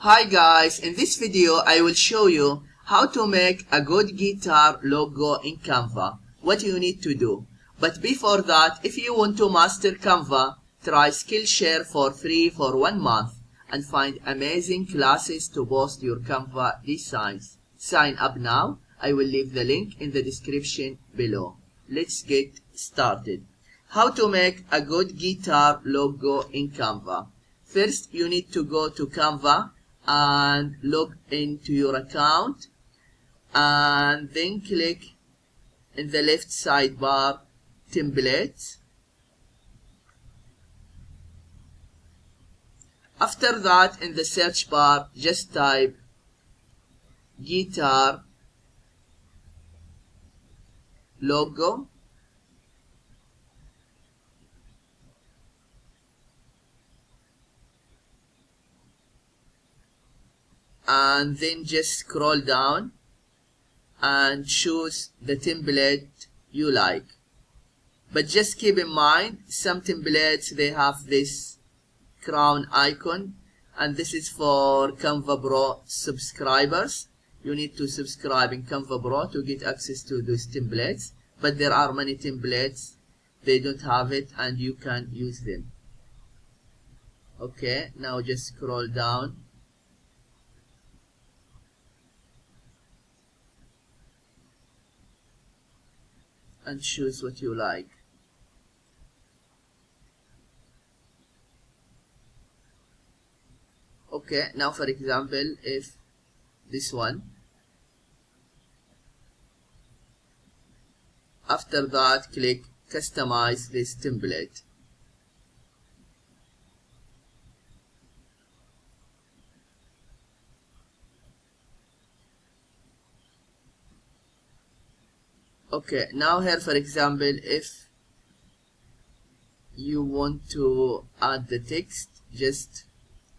Hi guys, in this video I will show you how to make a good guitar logo in Canva, what you need to do. But before that, if you want to master Canva, try Skillshare for free for 1 month and find amazing classes to boost your Canva designs. Sign up now. I will leave the link in the description below. Let's get started. How to make a good guitar logo in Canva. First, you need to go to Canva and log into your account, and then click in the left sidebar templates. After that, in the search bar, just type guitar logo, and then just scroll down and choose the template you like. But just keep in mind, some templates they have this crown icon, and this is for Canva Pro subscribers. You need to subscribe in Canva Pro to get access to those templates, but there are many templates they don't have it and you can use them. Okay, now just scroll down and choose what you like. Okay, now for example, if this one, after that click customize this template. Okay, now here for example, if you want to add the text, just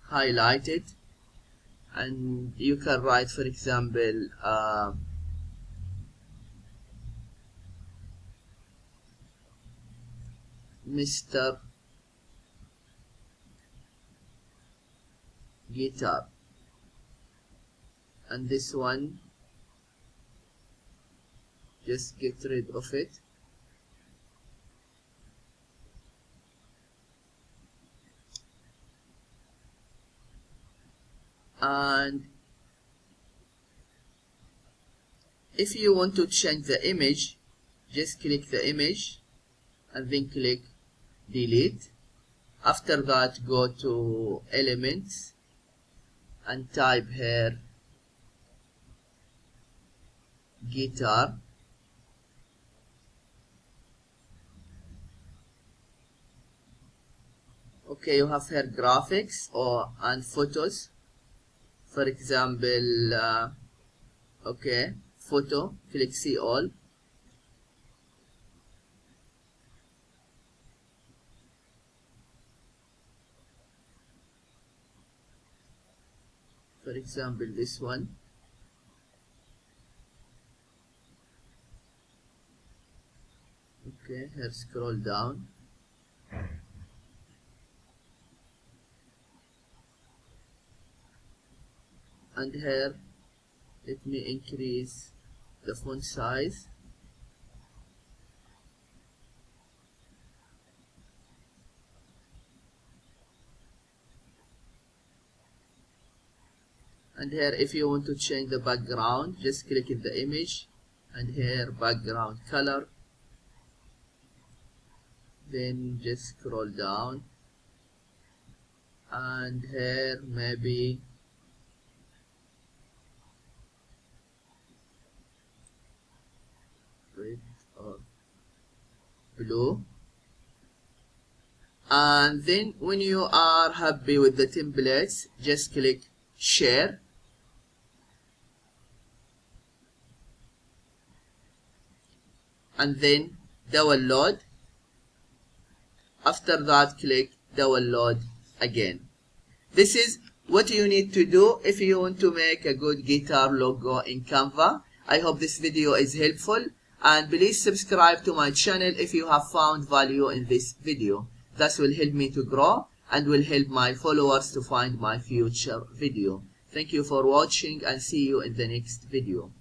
highlight it and you can write, for example, Mr. Guitar, and this one just get rid of it. And if you want to change the image, just click the image and then click delete. After that, go to elements and type here guitar. Okay, you have here graphics and photos. For example, okay, photo, click see all. For example, this one. Okay, here scroll down. And here, let me increase the font size. And here, if you want to change the background, just click in the image and here background color. Then just scroll down and here maybe red or blue. And then when you are happy with the templates, just click share. And then download. After that, click download again. This is what you need to do if you want to make a good guitar logo in Canva. I hope this video is helpful, and please subscribe to my channel if you have found value in this video. That will help me to grow and will help my followers to find my future video. Thank you for watching and see you in the next video.